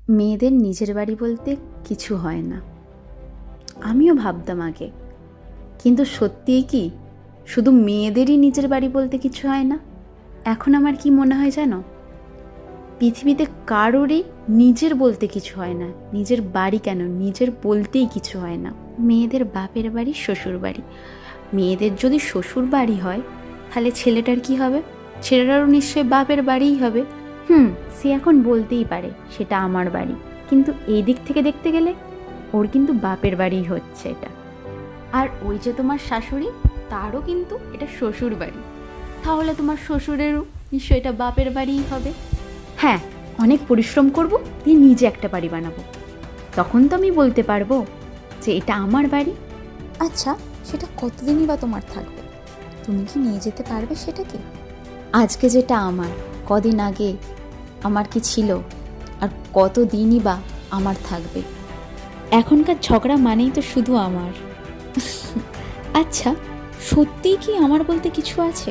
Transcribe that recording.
মেয়েদের নিজের বাড়ি বলতে কিছু হয় না, আমিও ভাবতাম আগে। কিন্তু সত্যিই কি শুধু মেয়েদেরই নিজের বাড়ি বলতে কিছু হয় না? এখন আমার কি মনে হয় জানো, পৃথিবীতে কারোরই নিজের বলতে কিছু হয় না। নিজের বাড়ি কেন, নিজের বলতেই কিছু হয় না। মেয়েদের বাপের বাড়ি, শ্বশুর বাড়ি। মেয়েদের যদি শ্বশুর বাড়ি হয় তাহলে ছেলেটার কি হবে? ছেলেটারও নিশ্চয়ই বাপের বাড়িই হবে। সে এখন বলতেই পারে সেটা আমার বাড়ি, কিন্তু এই দিক থেকে দেখতে গেলে ওর কিন্তু বাপের বাড়িই হচ্ছে এটা। আর ওই যে তোমার শাশুড়ি, তারও কিন্তু এটা শ্বশুর বাড়ি। তাহলে তোমার শ্বশুরেরও নিশ্চয়ই এটা বাপের বাড়িই হবে। হ্যাঁ, অনেক পরিশ্রম করব, দিয়ে নিজে একটা বাড়ি বানাবো, তখন তো আমি বলতে পারবো যে এটা আমার বাড়ি। আচ্ছা, সেটা কতদিনই বা তোমার থাকবে? তুমি কি নিয়ে যেতে পারবে সেটাকে? আজকে যেটা আমার, কদিন আগে আমার কি ছিল, আর কতদিনই বা আমার থাকবে? এখনকার ঝগড়া মানেই তো শুধু আমার। আচ্ছা, সত্যিই কি আমার বলতে কিছু আছে?